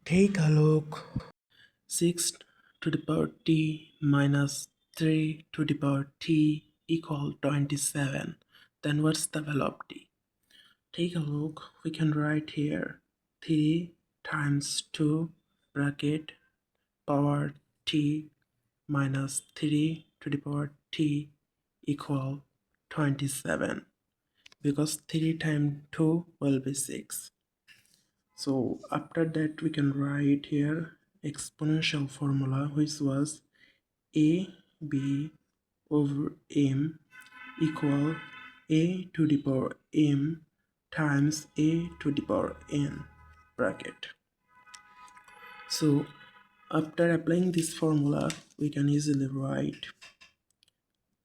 Take a look. 6 to the power t minus 3 to the power t equal 27. Then what's the value of t? Take a look. We can write here 3 times 2 bracket power t minus 3 to the power t equal 27, because 3 times 2 will be 6. So after that we can write here exponential formula, which was a b over m equal a to the power m times a to the power n bracket. So after applying this formula, we can easily write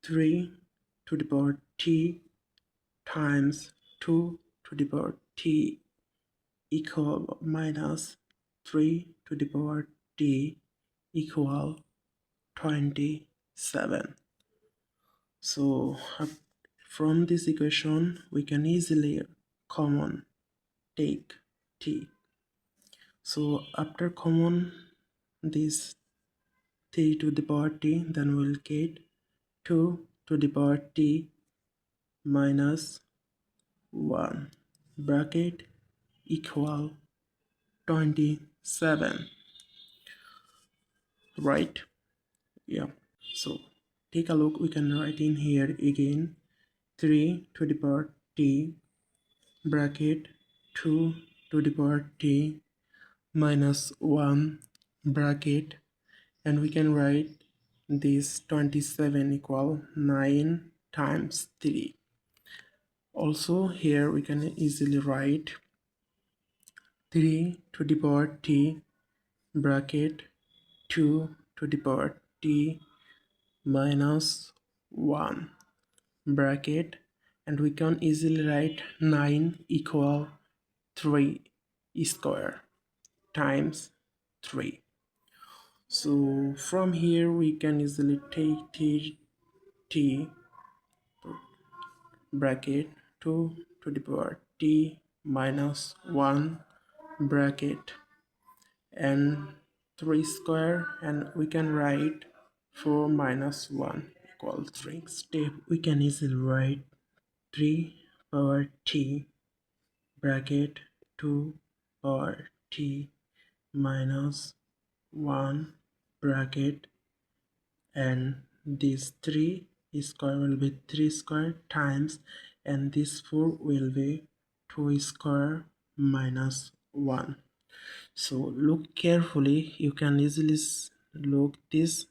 3 to the power t times 2 to the power t equal minus 3 to the power t equal 27. So from this equation we can easily common take t. So after common this 3 to the power t, then we'll get 2 to the power t minus 1 bracket equal 27, right? Yeah. So take a look. We can write in here again 3 to the power t bracket 2 to the power t minus 1 bracket, and we can write this 27 equal 9 times 3. Also here we can easily write 3 to the power t bracket 2 to the power t minus 1 bracket, and we can easily write 9 equal 3 square times 3. So from here we can easily take t bracket 2 to the power t minus 1 bracket and 3 square, and we can write 4 minus 1 equals 3. Step we can easily write 3 power t bracket 2 power t minus 1 bracket, and this 3 square will be 3 square times, and this 4 will be 2 square minus 1. So look carefully. You can easily look this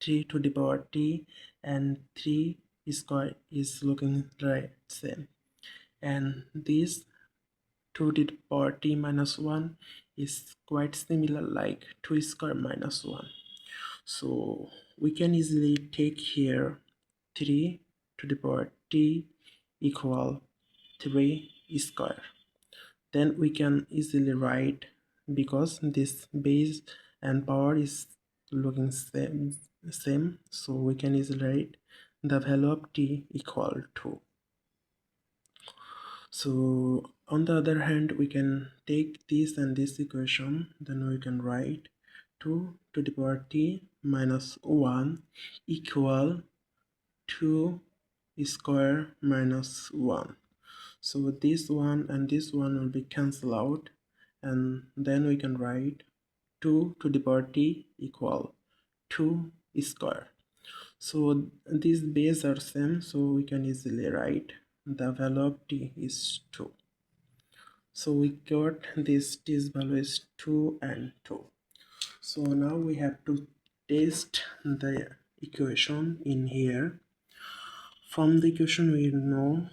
3 to the power t and 3 square is looking right same, and this 2 to the power t minus 1 is quite similar like 2 square minus 1. So we can easily take here 3 to the power t equal 3 square. Then we can easily write, because this base and power is looking same, so we can easily write the value of t equal to. So on the other hand, we can take this and this equation, then we can write 2 to the power t minus 1 equal 2 square minus 1. So this one and this one will be cancelled out, and then we can write 2 to the power t equal 2 square. So these bases are same, so we can easily write the value of t is 2. So we got this value is 2 and 2. So now we have to test the equation in here. From the equation we know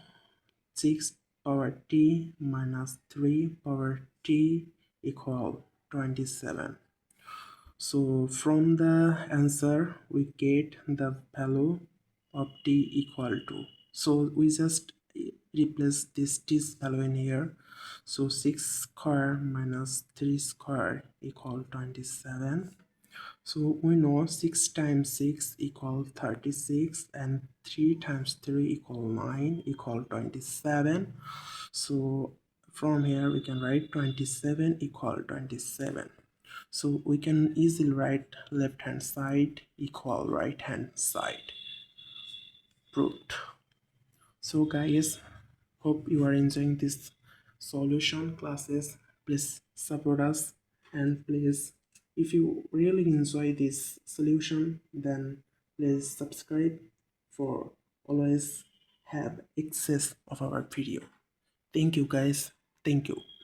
6 power t minus 3 power t equal 27. So from the answer we get the value of t equal to. So we just replace this value in here. So 6 square minus 3 square equal 27. So we know 6 times 6 equal 36, and 3 times 3 equal 9 equal 27. So from here we can write 27 equal 27. So we can easily write left hand side equal right hand side. Proved. So guys, hope you are enjoying this solution classes. Please support us, and please, if you really enjoy this solution, then please subscribe for always have access of our video. Thank you guys. Thank you.